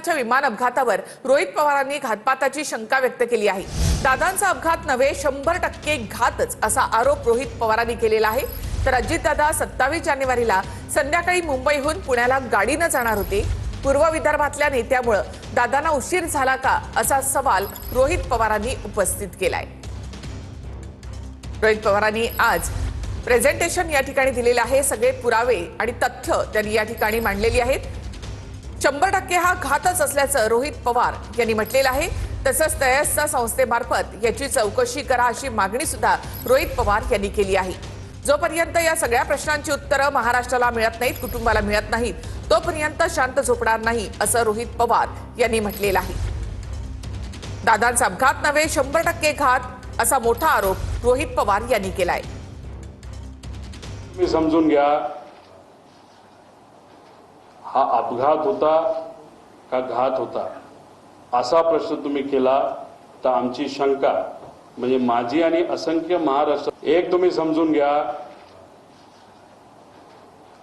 दादांच्या विमान अपघातावर रोहित पवारांनी घातपाताची शंका व्यक्त केली आहे। दादांचा अपघात नव्हे 100% घातच असा आरोप रोहित पवारांनी केलेला आहे। तर अजितदादा 27 जानेवारीला संध्याकाळी मुंबईहून पुण्याला गाडीने जाणार होते। पूर्व विदर्भातल्या नेत्यामुळे दादांना उशीर झाला का असा सवाल रोहित पवारांनी उपस्थित केलाय। रोहित पवारांनी आज प्रेझेंटेशन या ठिकाणी दिलेले आहे। सगळे पुरावे आणि तथ्य त्यांनी या ठिकाणी मांडलेली आहेत। 100% हा घातच असल्याचं रोहित पवार यांनी म्हटलेलं आहे। तसंच तयस्सा संस्थेमार्फत याची चौकशी करा अशी मागणी सुद्धा रोहित पवार यांनी केली आहे। जोपर्यंत या सगळ्या प्रश्नांची उत्तरं महाराष्ट्राला मिळत नाहीत, कुटुंबाला मिळत नाहीत, तोपर्यंत शांत झोपणार नाही असं रोहित पवार यांनी म्हटलेलं आहे। दादांचा अपघात नव्हे 100% घात असा मोठा आरोप रोहित पवार यांनी केलाय। तुम्ही समजून घ्या, हा अपघात होता का घात होता असा प्रश्न तुम्ही केला तर आमची शंका म्हणजे माझी आणि असंख्य महाराष्ट्र एक तुम्ही समजून घ्या,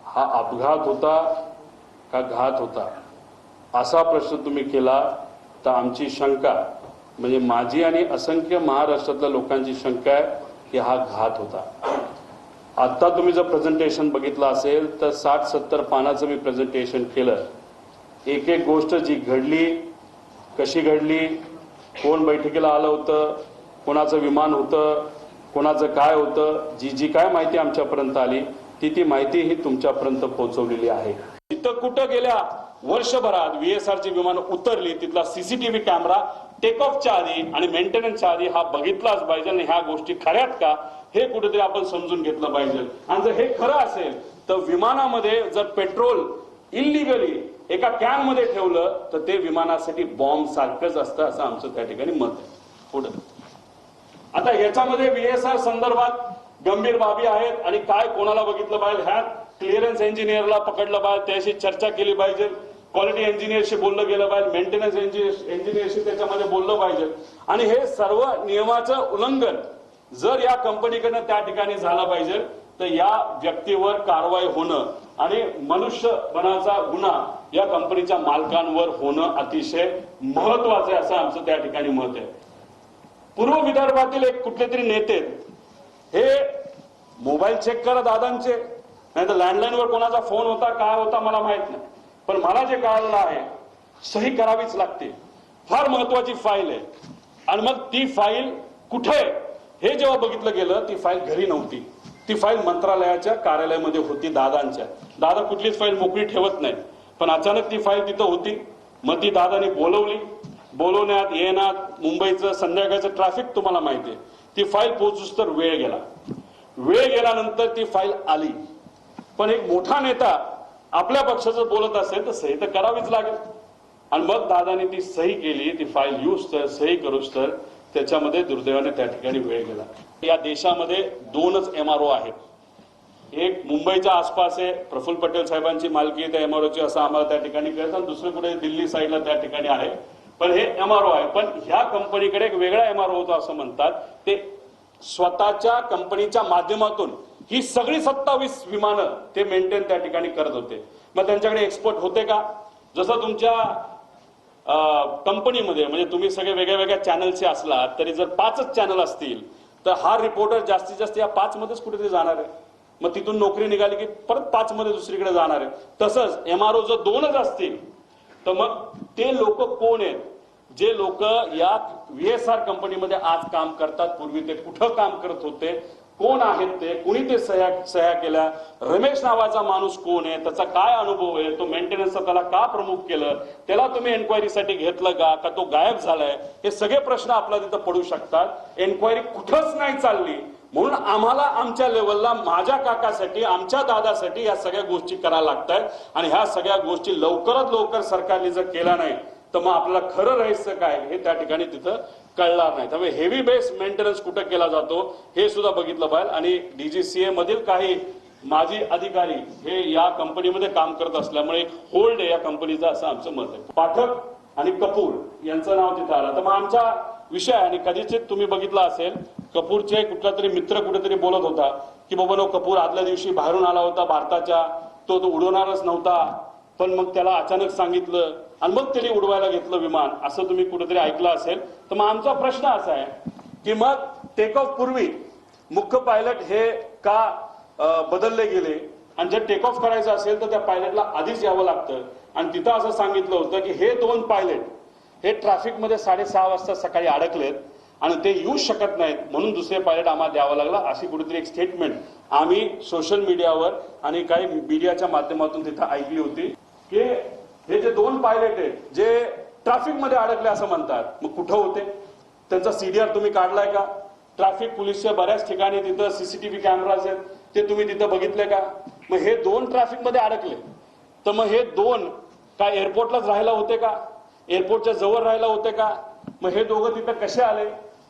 हा अपघात होता का घात होता असा प्रश्न तुम्ही केला तर आमची शंका म्हणजे माझी आणि असंख्य महाराष्ट्रातल्या लोकांची शंका आहे की हा घात होता। आता तुम्ही जर प्रेझेंटेशन बघितलं असेल तर 60-70 पानाचं मी प्रेझेंटेशन केलं। एक एक गोष्ट जी घडली, कशी घडली, कोण बैठकीला आलं होतं, कोणाचं विमान होतं, कोणाचं काय होतं, जी काय माहिती आमच्यापर्यंत आली ती माहिती ही तुमच्यापर्यंत पोहोचवलेली आहे। इथं कुठं गेल्या वर्षभरात VSRची विमान उतरली तिथला सीसीटीव्ही कॅमेरा टेक ऑफच्या आधी आणि मेंटेनन्सच्या आधी हा बघितलाच पाहिजे आणि ह्या गोष्टी खऱ्यात का हे कुठेतरी आपण समजून घेतलं पाहिजे। आणि जर हे खरं असेल तर विमानामध्ये जर पेट्रोल इल्लीगली एका कॅन मध्ये ठेवलं तर ते विमानासाठी बॉम्ब सारखंच असतं असं आमचं त्या ठिकाणी मत आहे। पुढे आता याच्यामध्ये VSR संदर्भात गंभीर बाबी आहेत आणि काय कोणाला बघितलं पाहिजे, ह्या क्लिअरन्स इंजिनियरला पकडलं पाहिजे, त्याशी चर्चा केली पाहिजे, क्वालिटी इंजिनियरशी बोललं गेलं पाहिजे, मेंटेनन्स इंजिनियरशी त्याच्यामध्ये बोललं पाहिजे। आणि हे सर्व नियमाचं उल्लंघन जर या कंपनीकडनं त्या ठिकाणी झालं पाहिजे तर या व्यक्तीवर कारवाई होणं आणि मनुष्यबळाचा गुन्हा या कंपनीच्या मालकांवर होणं अतिशय महत्वाचं आहे असं आमचं त्या ठिकाणी मत आहे। पूर्व विदर्भातील एक कुठले तरी नेते हे मोबाईल चेक करा दादांचे, नाही तर लँडलाईनवर कोणाचा फोन होता काय होता मला माहित नाही, पण मला जे कळलं आहे सही करावीच लागते। फार महत्वाची फाईल आहे आणि मग ती फाईल कुठे हे जेव्हा बघितलं गेलं ती फाईल घरी नव्हती, ती फाईल मंत्रालयाच्या कार्यालयामध्ये होती दादांच्या। दादा कुठलीच फाईल मोकळी ठेवत नाही, पण अचानक ती फाईल तिथं होती। मग ती दादाने बोलवली, बोलवण्यात येण्यात मुंबईचं संध्याकाळचं ट्रॅफिक तुम्हाला माहिती आहे, ती फाईल पोहोचूस तर वेळ गेला। वेळ गेल्यानंतर ती फाईल आली, पण एक मोठा नेता आपल्या पक्षाचं बोलत असेल तर सही तर करावीच लागेल। आणि मग दादाने ती सही केली, ती फाईल यूज तर सही करूच तर त्याच्यामध्ये दुर्दैवाने त्या ठिकाणी वेळ गेला। या देशामध्ये 2च MRO आहेत, एक मुंबईच्या आसपास आहे, प्रफुल्ल पटेल साहेबांची मालकी त्या MROची असं आम्हाला त्या ठिकाणी कळतं, आणि दुसरं कुठे दिल्ली साईडला त्या ठिकाणी आहे, पण हे MRO आहे। पण ह्या कंपनीकडे एक वेगळा MRO होता असं म्हणतात, ते स्वतःच्या कंपनीच्या माध्यमातून ही सगळी 27 विमानं ते मेंटेन त्या ठिकाणी करत होते। मग त्यांच्याकडे एक्सपोर्ट होते का? जसं तुमच्या कंपनीमध्ये म्हणजे तुम्ही सगळे वेगळ्या वेगळ्या चॅनलचे असलात तरी जर 5च चॅनल असतील तर हा रिपोर्टर जास्तीत जास्त या 5 मध्येच कुठेतरी जाणार आहे, मग तिथून नोकरी निघाली की परत 5 मध्ये दुसरीकडे जाणार आहे। तसंच MRO जर 2च असतील तर मग ते लोक कोण आहेत जे लोक या VSR कंपनीमध्ये आज काम करतात, पूर्वी ते कुठं काम करत होते, कोण आहेत ते, कोणी ते सह्या केल्या, रमेश नावाचा माणूस कोण आहे, त्याचा काय अनुभव आहे, तो मेंटेनन्सचा त्याला का प्रमुख केलं, त्याला तुम्ही एन्क्वायरीसाठी घेतलं का तो गायब झालाय, हे सगळे प्रश्न आपला तिथं पडू शकतात। एन्क्वायरी कुठंच नाही चालली म्हणून आम्हाला आमच्या लेवलला माझ्या काकासाठी आमच्या दादासाठी या सगळ्या गोष्टी करायला लागतात आणि ह्या सगळ्या गोष्टी लवकरात लवकर सरकारने जर केल्या नाही तर मग आपल्याला खरं रहस्य काय हे त्या ठिकाणी तिथं कळणार नाही। त्यामुळे हेवी बेस मेंटेनन्स कुठं केला जातो हे सुद्धा बघितलं पाहिजे। आणि DGCA मधील काही माजी अधिकारी हे या कंपनीमध्ये काम करत असल्यामुळे एक होल्ड आहे या कंपनीचा असं आमचं मत आहे। पाठक आणि कपूर यांचं नाव तिथं आलं तर मग आमचा विषय आहे। आणि कधीच तुम्ही बघितलं असेल कपूरचे कुठला तरी मित्र कुठेतरी बोलत होता की बाबा नो कपूर आदल्या दिवशी बाहेरून आला होता भारताच्या, तो उडवणारच नव्हता, पण मग त्याला अचानक सांगितलं आणि मग त्यांनी उडवायला घेतलं विमान, असं तुम्ही कुठेतरी ऐकलं असेल. तर मग आमचा प्रश्न असा आहे की मग टेक ऑफ पूर्वी मुख्य पायलट हे का बदलले गेले, आणि जर टेक ऑफ करायचं असेल तर त्या पायलटला आधीच यावं लागतं. आणि तिथं असं सांगितलं होतं की हे 2 पायलट हे ट्रॅफिकमध्ये 6:30 वाजता सकाळी अडकलेत आणि ते येऊ शकत नाहीत, म्हणून दुसरे पायलट आम्हाला द्यावं लागला, अशी कुठेतरी एक स्टेटमेंट आम्ही सोशल मीडियावर आणि काही मीडियाच्या माध्यमातून तिथं ऐकली होती की हे जे 2 पायलट आहेत जे ट्रॅफिकमध्ये अडकले असं म्हणतात. मग कुठं होते, त्यांचा सीडीआर तुम्ही काढलाय का? ट्रॅफिक पोलीसच्या बऱ्याच ठिकाणी तिथं सीसीटीव्ही कॅमेराज आहेत, ते तुम्ही तिथं बघितले का? मग हे 2 ट्रॅफिकमध्ये अडकले, तर मग हे 2 काय एअरपोर्टलाच राहायला होते का? एअरपोर्टच्या जवळ राहायला होते का? मग हे दोघं तिथं कसे आले?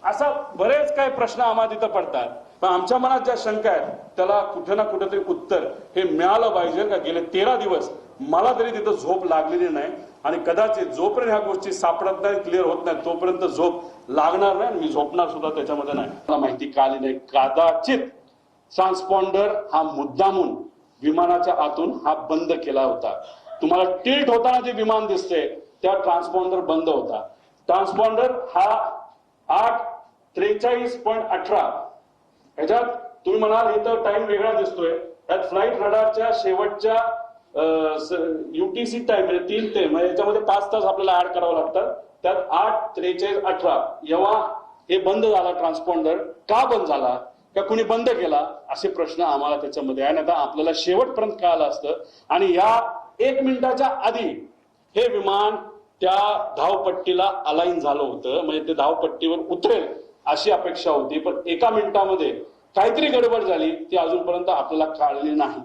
असा बरेच काही प्रश्न आम्हाला तिथं पडतात. पण आमच्या मनात ज्या शंका आहेत त्याला कुठे ना कुठेतरी उत्तर हे मिळालं पाहिजे. का गेले 13 दिवस मला तरी तिथं झोप लागलेली नाही, आणि कदाचित जोपर्यंत ह्या गोष्टी सापडत नाही, क्लिअर होत नाही, तोपर्यंत झोप लागणार नाही. मी झोपणार सुद्धा त्याच्यामध्ये नाही. मला माहिती का आली नाही, कदाचित ट्रान्सपॉन्डर हा मुद्दामून विमानाच्या आतून हा बंद केला होता. तुम्हाला टिल्ट होताना जे विमान दिसते त्या ट्रान्सपॉन्डर बंद होता. ट्रान्सपॉन्डर हा 8:43.18 ह्याच्यात तुम्ही म्हणाल इथं टाइम वेगळा दिसतोय, त्यात फ्लाईट रडारच्या शेवटच्या युटीसी टाइम म्हणजे 3 ते म्हणजे याच्यामध्ये 5 तास आपल्याला ऍड करावं लागतात. त्यात 8:43.18 जेव्हा हे बंद झाला ट्रान्सपॉन्डर, का बंद झाला, का कुणी बंद केला, असे प्रश्न आम्हाला त्याच्यामध्ये आहे. नाही तर आपल्याला शेवटपर्यंत कळालं असतं. आणि या 1 मिनिटाच्या आधी हे विमान त्या धावपट्टीला अलाइन झालं होतं, म्हणजे ते धावपट्टीवर उतरेल अशी अपेक्षा होती. पण 1 मिनिटामध्ये काहीतरी गडबड झाली, ती अजूनपर्यंत आपल्याला कळली नाही.